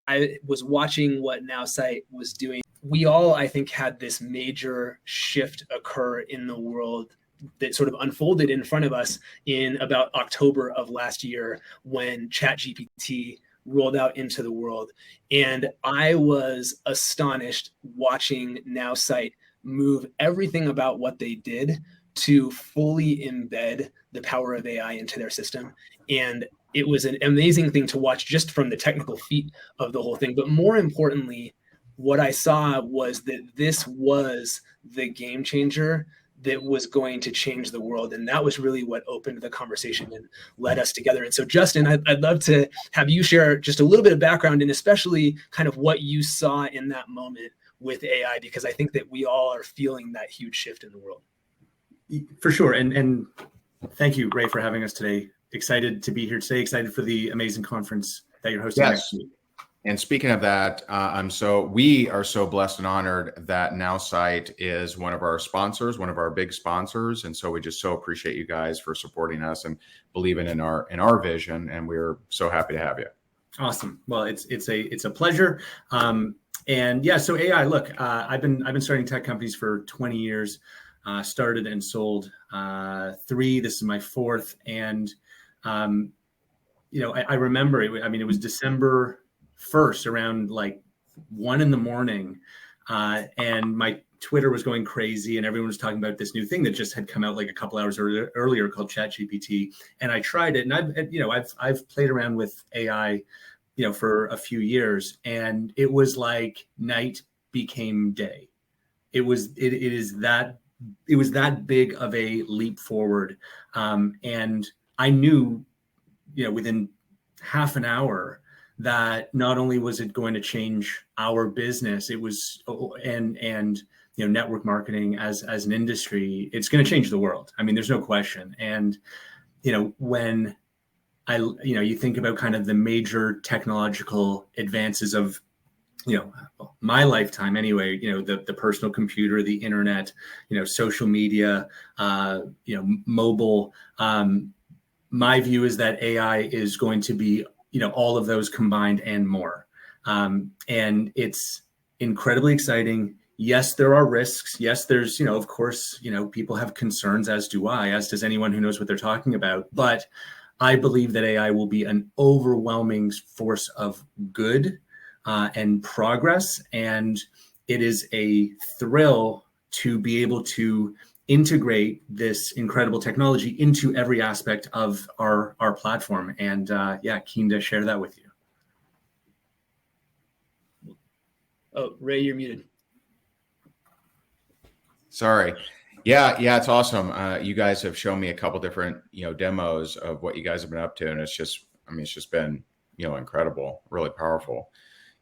I was watching what Nowsite was doing. We all, I think, had this major shift occur in the world that sort of unfolded in front of us in about October of last year when ChatGPT rolled out into the world. And I was astonished watching Nowsite move everything about what they did to fully embed the power of AI into their system. And it was an amazing thing to watch just from the technical feat of the whole thing. But more importantly, what I saw was that this was the game changer that was going to change the world. And that was really what opened the conversation and led us together. And so, Justin, I'd love to have you share just a little bit of background and especially kind of what you saw in that moment with AI, because I think that we all are feeling that huge shift in the world. For sure. And thank you, Ray, for having us today. Excited to be here today. Excited for the amazing conference that you're hosting next week. And speaking of that, we are so blessed and honored that Nowsite is one of our sponsors, one of our big sponsors. And so we just so appreciate you guys for supporting us and believing in our vision. And we're so happy to have you. Awesome. Well, it's a pleasure. And yeah, so AI, look, I've been starting tech companies for 20 years, started and sold 3. This is my 4th. And, I remember, it was December 1st around like 1 a.m. And my Twitter was going crazy and everyone was talking about this new thing that just had come out like a couple hours earlier called ChatGPT. And I tried it, and I've played around with AI, for a few years, and it was like night became day. It was that big of a leap forward. And I knew, within half an hour that not only was it going to change our business, it was, and network marketing as an industry, it's going to change the world. I mean, there's no question. And, when you think about kind of the major technological advances of, my lifetime anyway, the personal computer, the internet, social media, mobile, my view is that AI is going to be, all of those combined and more. And it's incredibly exciting. Yes, there are risks. Yes, there's, of course, people have concerns, as do I, as does anyone who knows what they're talking about. But I believe that AI will be an overwhelming force of good and progress. And it is a thrill to be able to integrate this incredible technology into every aspect of our platform. And keen to share that with you. Oh, Ray, you're muted. Sorry. Yeah, it's awesome. You guys have shown me a couple different, demos of what you guys have been up to. And it's just been, incredible, really powerful.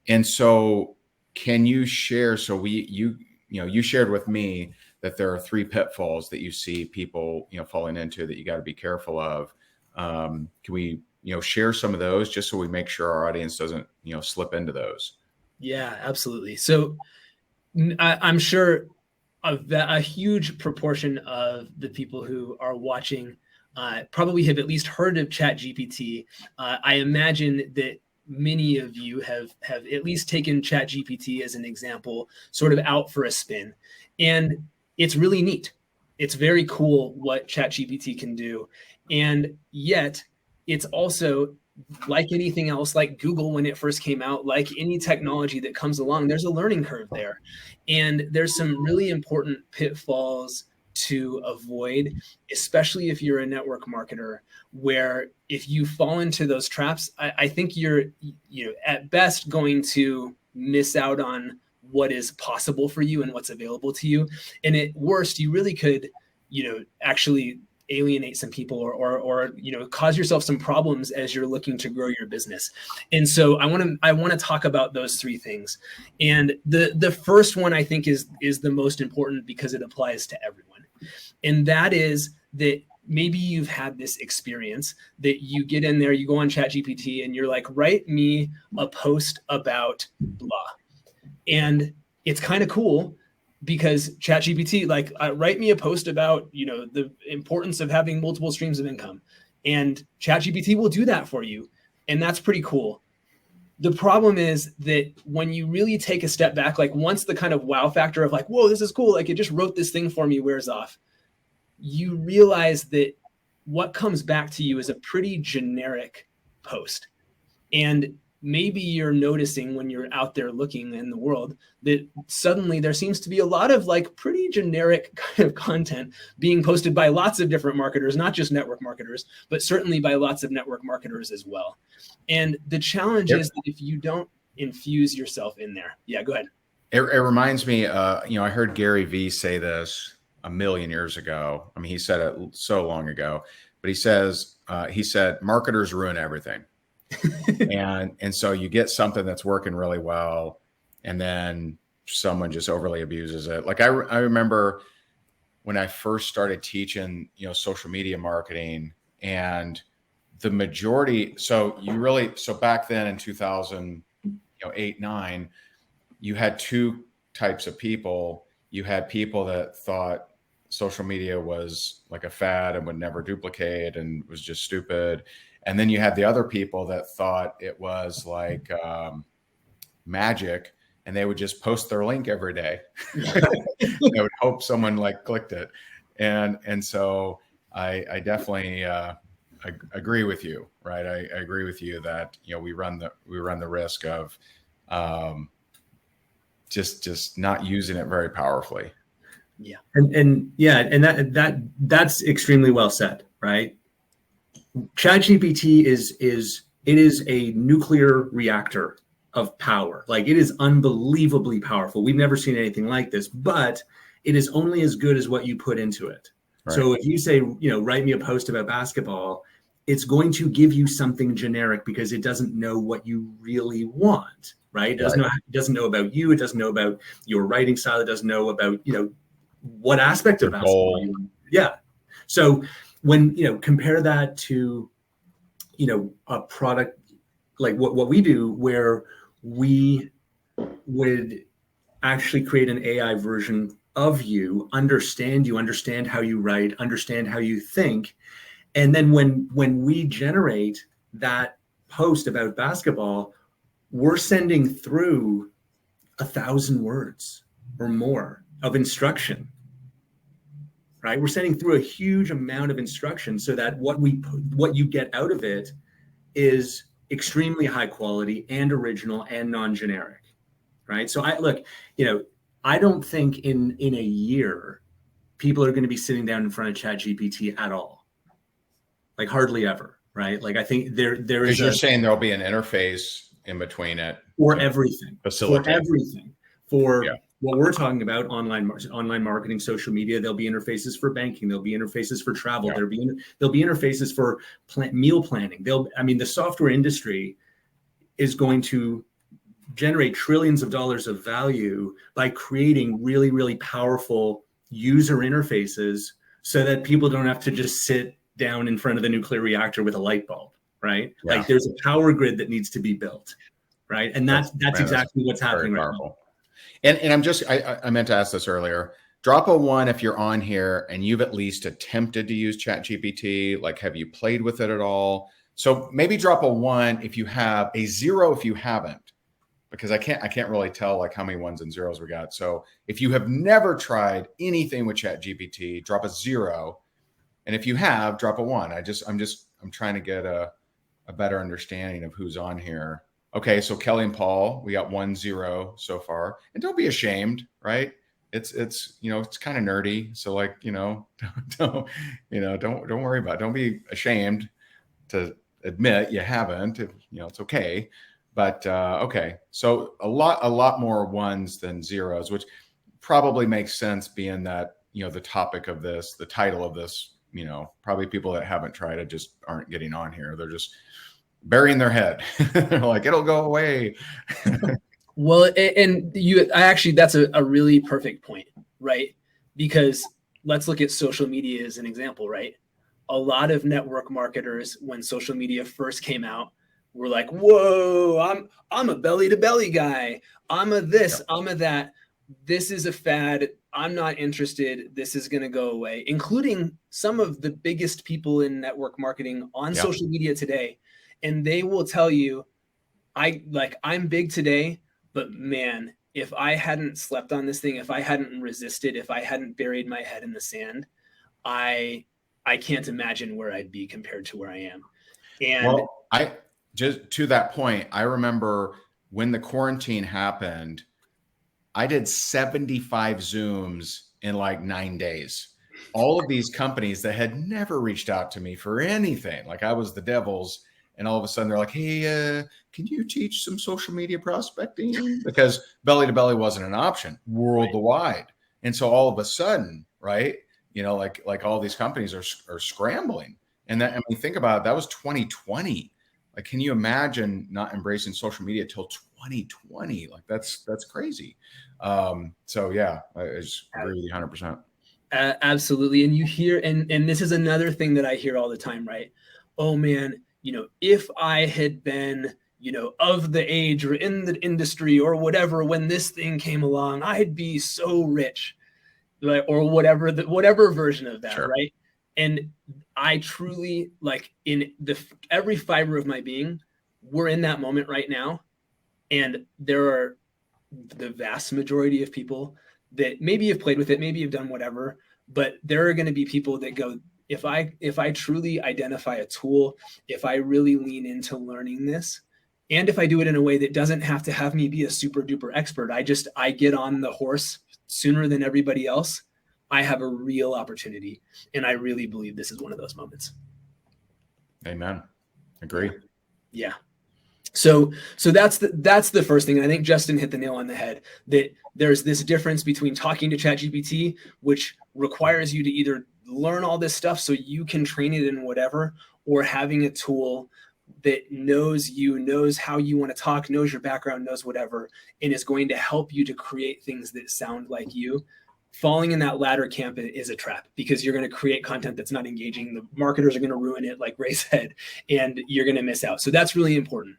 And so can you share, you shared with me that there are 3 pitfalls that you see people, falling into that you got to be careful of. Can we, share some of those just so we make sure our audience doesn't, slip into those? Yeah, absolutely. So I'm sure a huge proportion of the people who are watching probably have at least heard of ChatGPT. I imagine that many of you have at least taken ChatGPT as an example, sort of out for a spin. And it's really neat. It's very cool what ChatGPT can do. And yet it's also, like anything else, like Google when it first came out, like any technology that comes along, there's a learning curve there. And there's some really important pitfalls to avoid, especially if you're a network marketer, where if you fall into those traps, I think you're at best going to miss out on what is possible for you and what's available to you. And at worst, you really could, actually alienate some people or cause yourself some problems as you're looking to grow your business. And so I want to talk about those 3 things. And the first one I think is the most important because it applies to everyone. And that is that maybe you've had this experience that you get in there, you go on ChatGPT and you're like, write me a post about blah. And it's kind of cool because ChatGPT, write me a post about, the importance of having multiple streams of income. And ChatGPT will do that for you. And that's pretty cool. The problem is that when you really take a step back, like once the kind of wow factor of like, whoa, this is cool, like it just wrote this thing for me wears off, you realize that what comes back to you is a pretty generic post. And maybe you're noticing when you're out there looking in the world that suddenly there seems to be a lot of like pretty generic kind of content being posted by lots of different marketers, not just network marketers, but certainly by lots of network marketers as well. And the challenge is that if you don't infuse yourself in there, yeah, go ahead. It reminds me, I heard Gary Vee say this a million years ago. I mean, he said it so long ago, but he said, marketers ruin everything. and so you get something that's working really well, and then someone just overly abuses it. Like I remember when I first started teaching, social media marketing, and the majority. So back then in 2008, 9, you had two types of people. You had people that thought social media was like a fad and would never duplicate and was just stupid. And then you had the other people that thought it was like magic, and they would just post their link every day. They would hope someone like clicked it. And so I definitely agree with you, right? I agree with you that, we run the risk of just not using it very powerfully. Yeah. And that's extremely well said, right? ChatGPT is a nuclear reactor of power. Like, it is unbelievably powerful. We've never seen anything like this, but it is only as good as what you put into it. Right. So if you say, write me a post about basketball, it's going to give you something generic because it doesn't know what you really want, right? It doesn't know about you. It doesn't know about your writing style. It doesn't know about, what aspect of basketball you want. Yeah. So when, compare that to, a product like what we do, where we would actually create an AI version of you, understand how you write, understand how you think. And then when we generate that post about basketball, we're sending through 1,000 words or more of instruction. Right? We're sending through a huge amount of instruction so that what you get out of it is extremely high quality and original and non-generic. Right? So I don't think in a year people are going to be sitting down in front of ChatGPT at all. Like, hardly ever, right? Like, I think there is. Because you're saying there'll be an interface in between it for everything. Facilitate. For everything. What we're talking about, online marketing, social media, there'll be interfaces for banking, there'll be interfaces for travel, there'll be interfaces for meal planning. The software industry is going to generate trillions of dollars of value by creating really, really powerful user interfaces so that people don't have to just sit down in front of the nuclear reactor with a light bulb, right? Yeah. Like, there's a power grid that needs to be built, right? And that's exactly what's happening right now. And I meant to ask this earlier. Drop a 1 if you're on here and you've at least attempted to use ChatGPT. Like, have you played with it at all? So maybe drop a 1 if you have, a 0 if you haven't, because I can't really tell like how many 1s and 0s we got. So if you have never tried anything with ChatGPT, drop a 0. And if you have, drop a 1. I'm trying to get a better understanding of who's on here. Okay, so Kelly and Paul, we got 1-0 so far, and don't be ashamed, right? It's kind of nerdy, so like don't worry about it. Don't be ashamed to admit you haven't. It's okay, but okay. So a lot more 1s than 0s, which probably makes sense, being that the topic of this, the title of this, probably people that haven't tried it just aren't getting on here. They're just burying their head. They're like, it'll go away. Well, and that's a really perfect point, right? Because let's look at social media as an example, right? A lot of network marketers, when social media first came out, were like, whoa, I'm a belly to belly guy. I'm a this, I'm a that. This is a fad. I'm not interested. This is going to go away, including some of the biggest people in network marketing on social media today. And they will tell you, I'm big today, but man, if I hadn't slept on this thing, if I hadn't resisted, if I hadn't buried my head in the sand, I can't imagine where I'd be compared to where I am. And well, I just to that point, I remember when the quarantine happened, I did 75 Zooms in like 9 days. All of these companies that had never reached out to me for anything, like I was the devil's, and all of a sudden they're like, hey, can you teach some social media prospecting? Because belly to belly wasn't an option worldwide. And so all of a sudden, right, like all these companies are scrambling. And that, I mean, think about it, that was 2020. Like, can you imagine not embracing social media till 2020? Like that's crazy. So yeah, I just agree with you 100%. Absolutely. And you hear, and this is another thing that I hear all the time, right? Oh man, if I had been, of the age or in the industry or whatever, when this thing came along, I'd be so rich, like, or whatever version of that. Sure. Right. And I truly, like, in every fiber of my being, we're in that moment right now. And there are the vast majority of people that maybe have played with it, maybe have done whatever, but there are going to be people that go, if I truly identify a tool, if I really lean into learning this, and if I do it in a way that doesn't have to have me be a super duper expert, I get on the horse sooner than everybody else, I have a real opportunity. And I really believe this is one of those moments. Amen. Agree. Yeah. So that's the first thing. And I think Justin hit the nail on the head, that there's this difference between talking to ChatGPT, which requires you to either learn all this stuff so you can train it in whatever, or having a tool that knows you, knows how you want to talk, knows your background, knows whatever, and is going to help you to create things that sound like you. Falling in that latter camp is a trap, because you're going to create content that's not engaging. The marketers are going to ruin it, like Ray said, and you're going to miss out. So that's really important.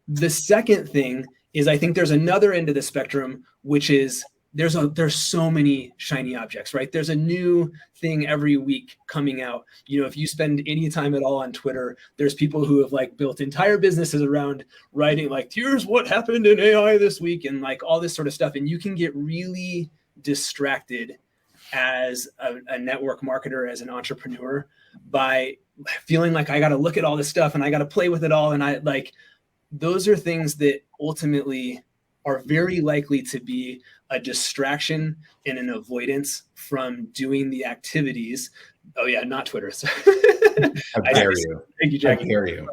The second thing is, I think there's another end of the spectrum, which is there's so many shiny objects, right? There's a new thing every week coming out. If you spend any time at all on Twitter, there's people who have like built entire businesses around writing like, here's what happened in AI this week, and like all this sort of stuff. And you can get really distracted as a network marketer, as an entrepreneur, by feeling like I got to look at all this stuff and I got to play with it all. And those are things that ultimately are very likely to be a distraction and an avoidance from doing the activities. Oh yeah, not Twitter. How dare you? Thank you, Jackie. How dare you?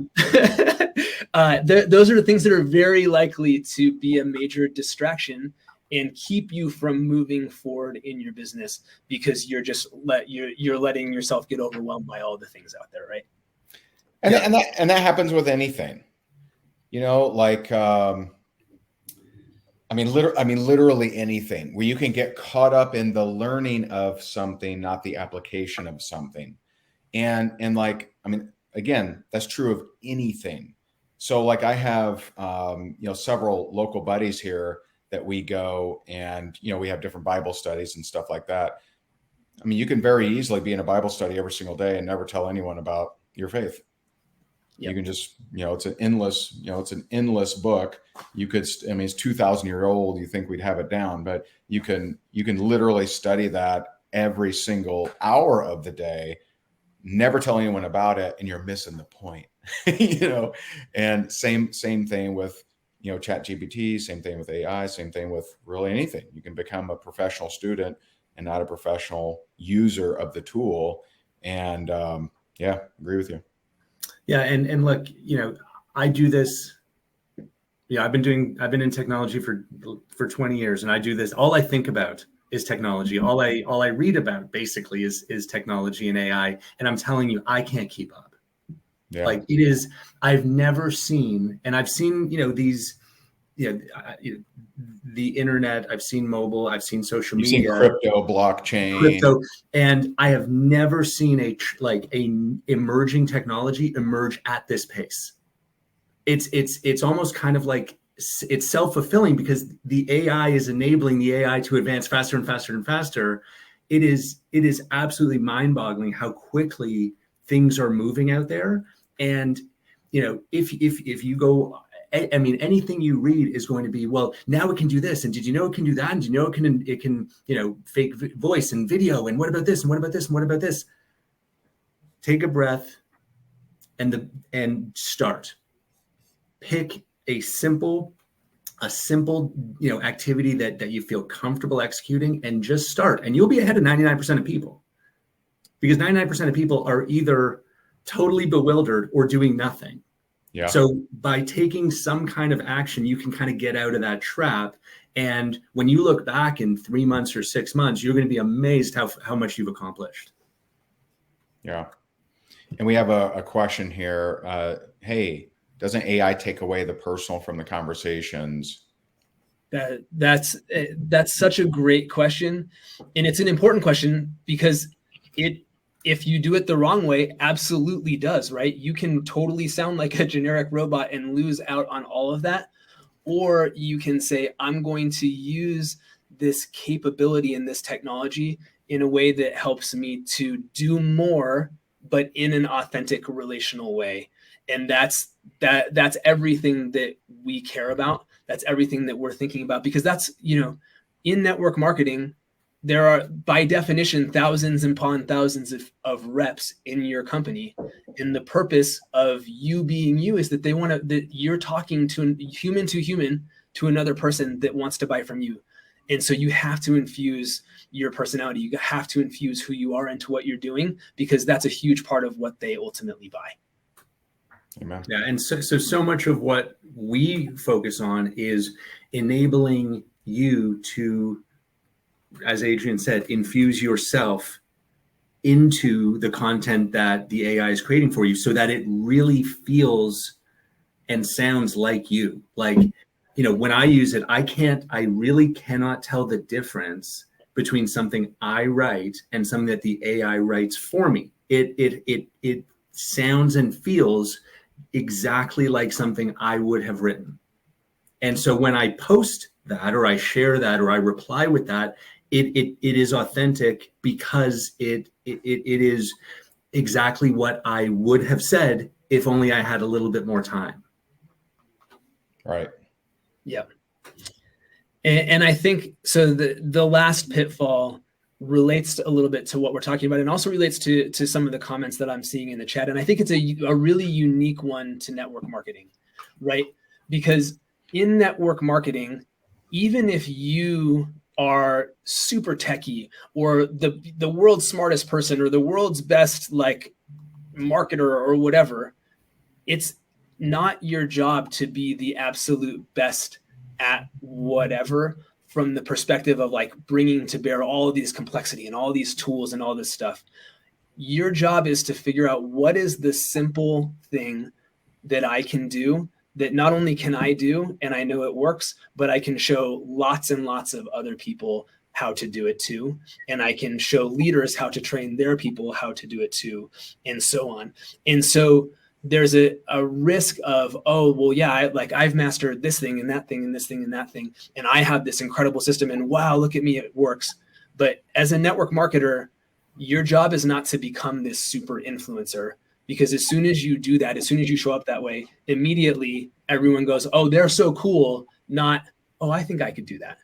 Those are the things that are very likely to be a major distraction and keep you from moving forward in your business, because you're letting yourself get overwhelmed by all the things out there, right? And that happens with anything. Literally anything, where you can get caught up in the learning of something, not the application of something. And again, that's true of anything. So like I have, several local buddies here that we go and, we have different Bible studies and stuff like that. I mean, you can very easily be in a Bible study every single day and never tell anyone about your faith. Yep. You can just, it's an endless book. You could, it's 2,000 years old. You think we'd have it down, but you can literally study that every single hour of the day, never tell anyone about it, and you're missing the point. And same thing with, ChatGPT, same thing with AI, same thing with really anything. You can become a professional student and not a professional user of the tool. And agree with you. Yeah. And look, I do this, I've been in technology for 20 years, and I do this. All I think about is technology. All I read about basically is technology and AI. And I'm telling you, I can't keep up. Yeah. Like it is, I've never seen, and I've seen, these, the internet, I've seen mobile, I've seen social media, seen crypto, blockchain, and I have never seen a emerging technology emerge at this pace. It's almost kind of like it's self-fulfilling, because the AI is enabling the AI to advance faster and faster and faster. It is absolutely mind-boggling how quickly things are moving out there. And if you go I mean, anything you read is going to be, well, now it can do this, and did you know it can do that, and did you know it can fake voice and video, and what about this, and what about this, and what about this? Take a breath and start. Pick a simple activity that you feel comfortable executing, and just start, and you'll be ahead of 99% of people, because 99% of people are either totally bewildered or doing nothing. Yeah. So by taking some kind of action, you can kind of get out of that trap. And when you look back in 3 months or 6 months, you're going to be amazed how much you've accomplished. Yeah. And we have a question here. Hey, doesn't AI take away the personal from the conversations? That's such a great question. And it's an important question because if you do it the wrong way, absolutely does, right? You can totally sound like a generic robot and lose out on all of that. Or you can say, I'm going to use this capability and this technology in a way that helps me to do more, but in an authentic relational way. And that's everything that we care about. That's everything that we're thinking about, because that's, in network marketing, there are, by definition, thousands upon thousands of reps in your company. And the purpose of you being you is that that you're talking to human to another person that wants to buy from you. And so you have to infuse your personality. You have to infuse who you are into what you're doing, because that's a huge part of what they ultimately buy. Amen. Yeah. And so much of what we focus on is enabling you to, as Adrian said, infuse yourself into the content that the AI is creating for you, so that it really feels and sounds like you. Like, when I use it, I really cannot tell the difference between something I write and something that the AI writes for me. It sounds and feels exactly like something I would have written. And so when I post that, or I share that, or I reply with that, it is authentic, because it is exactly what I would have said if only I had a little bit more time. Right. Yeah. And I think so. The last pitfall relates a little bit to what we're talking about, and also relates to some of the comments that I'm seeing in the chat. And I think it's a really unique one to network marketing, right? Because in network marketing, even if you are super techie, or the world's smartest person, or the world's best marketer, or whatever, it's not your job to be the absolute best at whatever, from the perspective of bringing to bear all of these complexity and all these tools and all this stuff. Your job is to figure out what is the simple thing that I can do, that not only can I do and I know it works, but I can show lots and lots of other people how to do it too. And I can show leaders how to train their people how to do it too, and so on. And so there's a risk of, oh, well, yeah, I've mastered this thing and that thing and this thing and that thing, and I have this incredible system, and wow, look at me, it works. But as a network marketer, your job is not to become this super influencer, because as soon as you do that, as soon as you show up that way, immediately everyone goes, oh, they're so cool, not, oh, I think I could do that.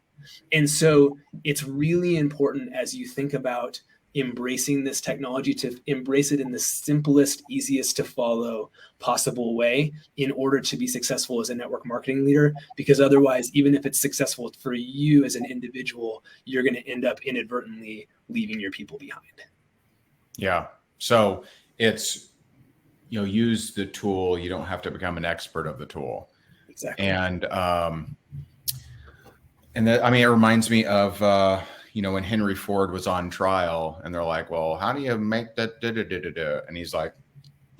And so it's really important, as you think about embracing this technology, to embrace it in the simplest, easiest to follow possible way in order to be successful as a network marketing leader. Because otherwise, even if it's successful for you as an individual, you're going to end up inadvertently leaving your people behind. Yeah. So it's, use the tool. You don't have to become an expert of the tool. Exactly. And that, it reminds me of, when Henry Ford was on trial, and they're like, well, how do you make that? And he's like,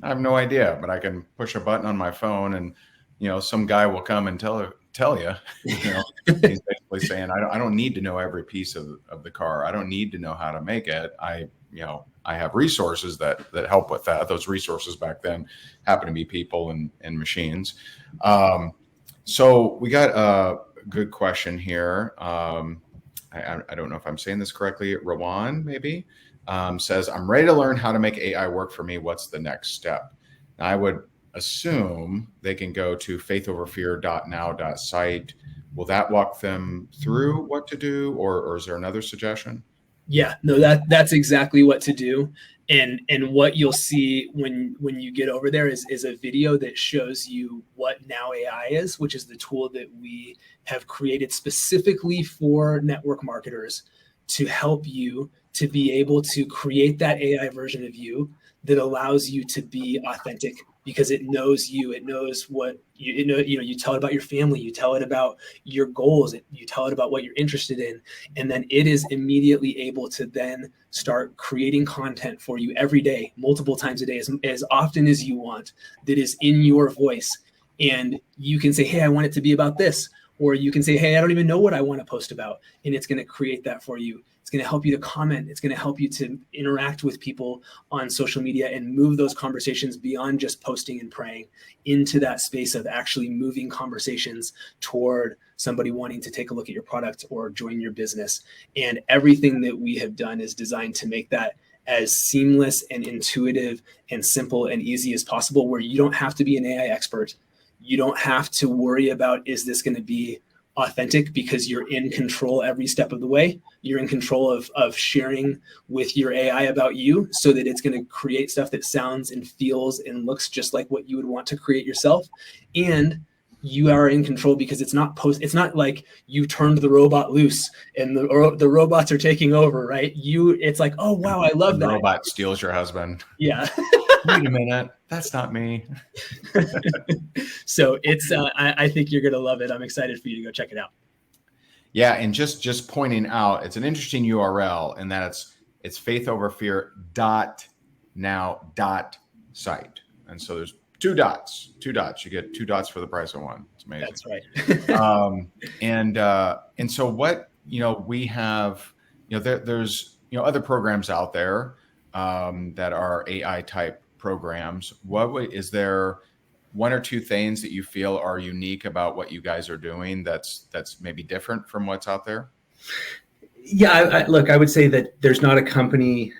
I have no idea, but I can push a button on my phone, and, some guy will come and tell you, he's basically saying, I don't need to know every piece of the car. I don't need to know how to make it. I have resources that help with that. Those resources back then happen to be people and machines. So we got a good question here. I don't know if I'm saying this correctly. Rawan maybe says, I'm ready to learn how to make AI work for me. What's the next step? Now, I would assume they can go to faithoverfear.now.site. Will that walk them through what to do, or is there another suggestion? Yeah, no, that's exactly what to do. And what you'll see when you get over there is a video that shows you what Now AI is, which is the tool that we have created specifically for network marketers to help you to be able to create that AI version of you that allows you to be authentic, because it knows you, it knows what you tell it about your family, you tell it about your goals, you tell it about what you're interested in, and then it is immediately able to then start creating content for you every day, multiple times a day, as often as you want, that is in your voice. And you can say, hey, I want it to be about this. Or you can say, hey, I don't even know what I want to post about. And it's going to create that for you. It's going to help you to comment. It's going to help you to interact with people on social media and move those conversations beyond just posting and praying into that space of actually moving conversations toward somebody wanting to take a look at your product or join your business. And everything that we have done is designed to make that as seamless and intuitive and simple and easy as possible, where you don't have to be an AI expert. You don't have to worry about, is this going to be authentic, because you're in control every step of the way. You're in control of sharing with your AI about you, so that it's going to create stuff that sounds and feels and looks just like what you would want to create yourself. And you are in control because it's not like you turned the robot loose and the robots are taking over, right? It's like, oh wow, I love that. The robot steals your husband. Yeah. Wait a minute, that's not me. So it's I think you're gonna love it. I'm excited for you to go check it out. Yeah, and just pointing out, it's an interesting URL in that it's faithoverfear.now.site, and so there's two dots. You get 2 dots for the price of 1. It's amazing. That's right. And so what we have, there's other programs out there that are AI type programs. Is there 1 or 2 things that you feel are unique about what you guys are doing that's maybe different from what's out there? Yeah, look, I would say that there's not a company,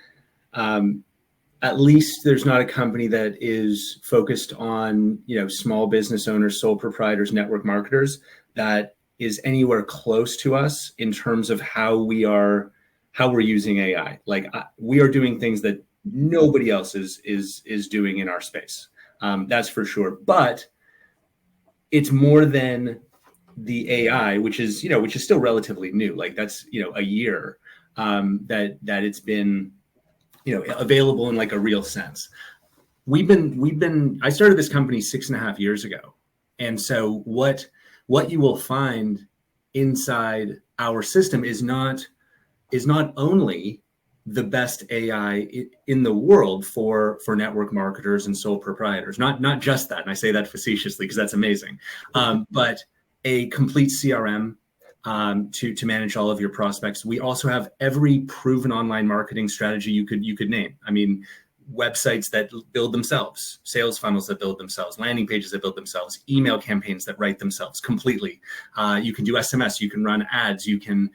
at least there's not a company that is focused on, small business owners, sole proprietors, network marketers, that is anywhere close to us in terms of how we're using AI. Like we are doing things that nobody else is doing in our space. That's for sure. But it's more than the AI, which is still relatively new. Like that's, a year that it's been, available in like a real sense. I started this company 6.5 years ago. And so what you will find inside our system is not only the best AI in the world for network marketers and sole proprietors. Not just that, and I say that facetiously because that's amazing, but a complete CRM to manage all of your prospects. We also have every proven online marketing strategy you could name. I mean, websites that build themselves, sales funnels that build themselves, landing pages that build themselves, email campaigns that write themselves completely. You can do SMS, you can run ads, you can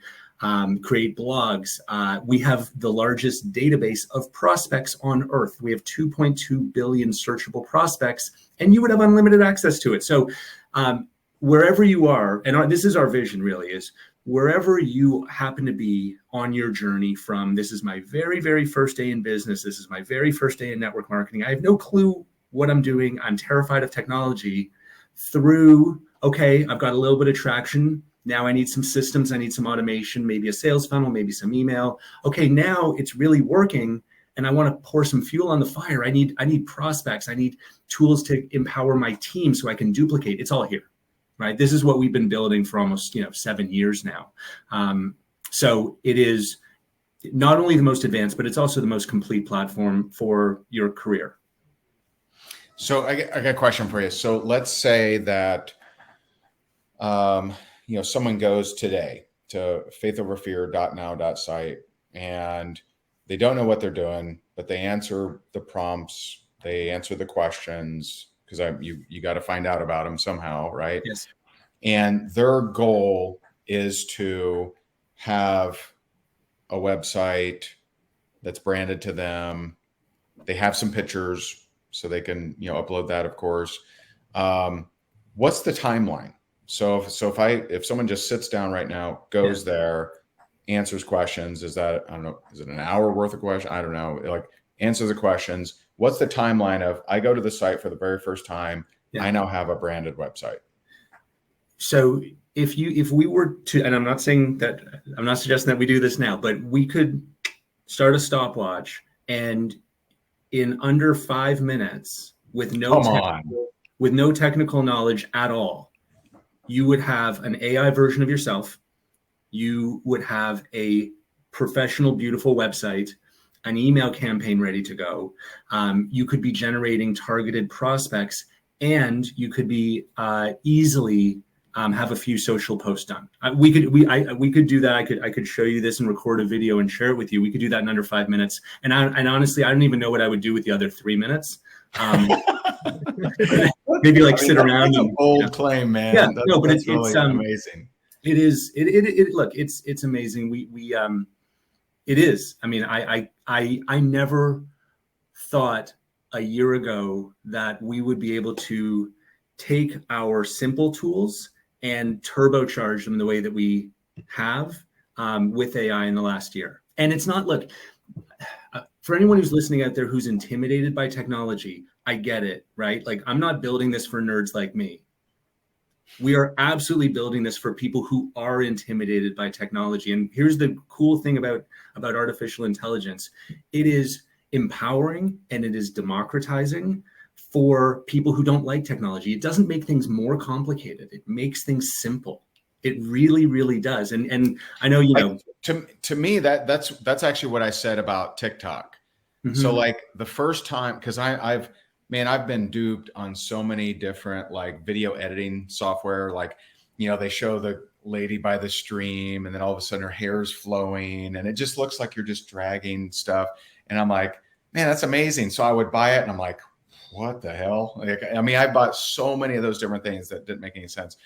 create blogs. We have the largest database of prospects on earth. We have 2.2 billion searchable prospects, and you would have unlimited access to it. So wherever you are, and this is our vision really, is wherever you happen to be on your journey from, this is my very, very first day in business, this is my very first day in network marketing, I have no clue what I'm doing, I'm terrified of technology, through, okay, I've got a little bit of traction, now I need some systems, I need some automation, maybe a sales funnel, maybe some email. Okay, now it's really working and I want to pour some fuel on the fire. I need prospects, I need tools to empower my team so I can duplicate. It's all here. Right. This is what we've been building for almost 7 years now. So it is not only the most advanced, but it's also the most complete platform for your career. So I got a question for you. So let's say that someone goes today to faithoverfear.now.site and they don't know what they're doing, but they answer the prompts, they answer the questions, because you got to find out about them somehow, right? Yes. And their goal is to have a website that's branded to them. They have some pictures, so they can, upload that, of course. What's the timeline? So if someone just sits down right now, goes there, answers questions, is that, I don't know, is it an hour worth of questions? I don't know. Like, answer the questions. What's the timeline of, I go to the site for the very first time, I now have a branded website? So if we were to, and I'm not suggesting that we do this now, but we could start a stopwatch, and in under 5 minutes, with no technical knowledge at all, you would have an AI version of yourself. You would have a professional, beautiful website, an email campaign ready to go. You could be generating targeted prospects, and you could be easily have a few social posts done. We could do that. I could show you this and record a video and share it with you. We could do that in under 5 minutes. And honestly, I don't even know what I would do with the other 3 minutes. Maybe sit around. That's an bold claim, man. Yeah, but it's really amazing. It is. Look, it's amazing. It is. I mean, I never thought a year ago that we would be able to take our simple tools and turbocharge them the way that we have with AI in the last year. And it's not, look, for anyone who's listening out there who's intimidated by technology, I get it, right? Like, I'm not building this for nerds like me. We are absolutely building this for people who are intimidated by technology. And here's the cool thing about artificial intelligence. It is empowering and it is democratizing for people who don't like technology. It doesn't make things more complicated. It makes things simple. It really, really does. And I know, to me, that's actually what I said about TikTok. Mm-hmm. So like the first time, because I've been duped on so many different video editing software. They show the lady by the stream and then all of a sudden her hair is flowing and it just looks like you're just dragging stuff. And I'm like, man, that's amazing. So I would buy it and I'm like, what the hell? I bought so many of those different things that didn't make any sense.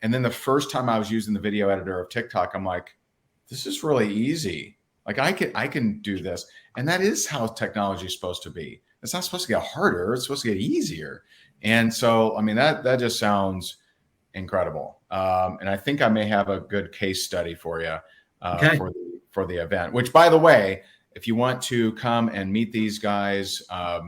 And then the first time I was using the video editor of TikTok, I'm like, this is really easy. Like I can do this. And that is how technology is supposed to be. It's not supposed to get harder. It's supposed to get easier. And so, that just sounds incredible. And I think I may have a good case study for you for the event, which, by the way, if you want to come and meet these guys, I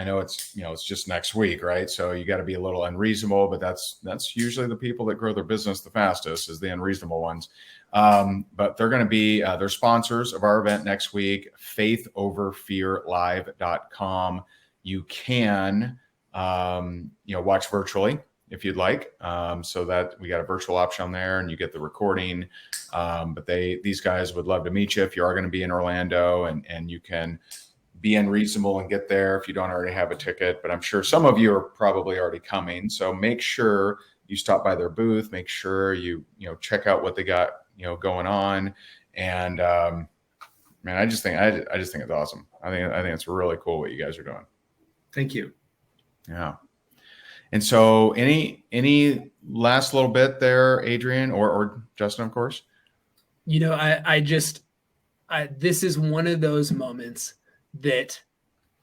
know it's just next week, right? So you got to be a little unreasonable, but that's usually the people that grow their business the fastest, is the unreasonable ones. But they're going to be, they're sponsors of our event next week, faithoverfearlive.com. You can, watch virtually if you'd like. So that we got a virtual option there and you get the recording. But these guys would love to meet you if you are going to be in Orlando, and you can be unreasonable and get there if you don't already have a ticket. But I'm sure some of you are probably already coming. So make sure you stop by their booth, make sure you check out what they got, going on. And man, I just think it's awesome. I think it's really cool what you guys are doing. Thank you. Yeah. And so any last little bit there, Adrian or Justin, of course? This is one of those moments that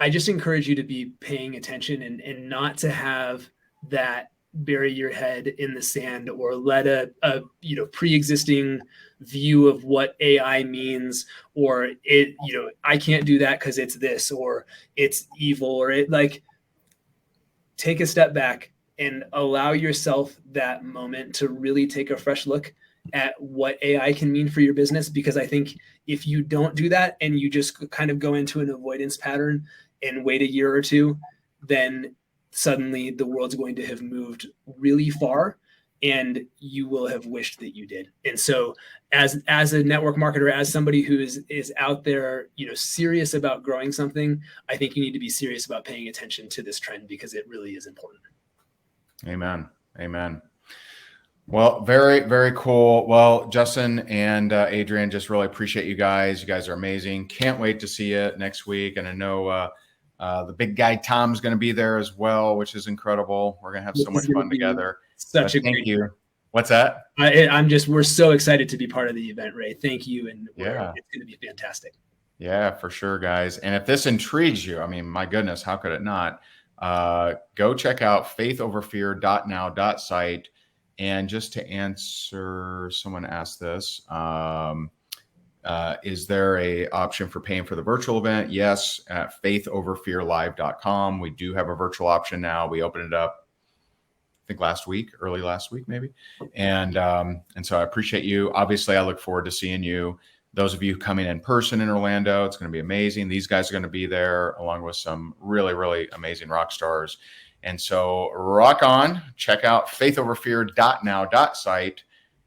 I just encourage you to be paying attention and not to have that bury your head in the sand or let a pre-existing view of what AI means, or I can't do that because it's this, or it's evil, or take a step back and allow yourself that moment to really take a fresh look at what AI can mean for your business. Because I think if you don't do that and you just kind of go into an avoidance pattern and wait a year or two, then suddenly the world's going to have moved really far and you will have wished that you did. And so as a network marketer, as somebody who is out there, serious about growing something, I think you need to be serious about paying attention to this trend because it really is important. Amen. Well, very, very cool. Well, Justin and Adrian, just really appreciate you guys. You guys are amazing. Can't wait to see you next week. And I know the big guy Tom's going to be there as well, which is incredible. We're going to have so much fun together. Thank you. What's that? We're so excited to be part of the event, Ray. Thank you. And it's going to be fantastic. Yeah, for sure, guys. And if this intrigues you, I mean, my goodness, how could it not? Go check out faithoverfear.now.site. And just to answer, someone asked this, is there a option for paying for the virtual event? Yes, at faithoverfearlive.com. We do have a virtual option now. We opened it up, I think early last week, maybe. And so I appreciate you. Obviously, I look forward to seeing you. Those of you coming in person in Orlando, it's going to be amazing. These guys are going to be there along with some really, really amazing rock stars. And so rock on, check out faithoverfear.now.site.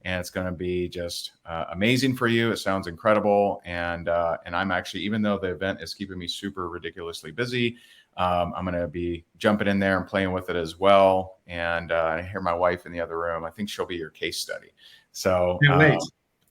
And it's going to be just amazing for you. It sounds incredible. And I'm actually, even though the event is keeping me super ridiculously busy, I'm going to be jumping in there and playing with it as well. And I hear my wife in the other room. I think she'll be your case study. So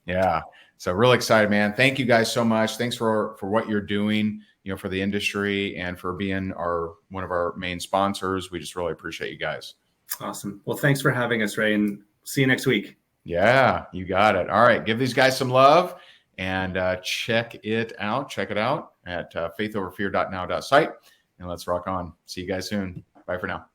yeah. So really excited, man. Thank you guys so much. Thanks for what you're doing, for the industry and for being one of our main sponsors. We just really appreciate you guys. Awesome. Well, thanks for having us, Ray, and see you next week. Yeah, you got it. All right. Give these guys some love and check it out. Check it out at faithoverfear.now.site. And let's rock on. See you guys soon. Bye for now.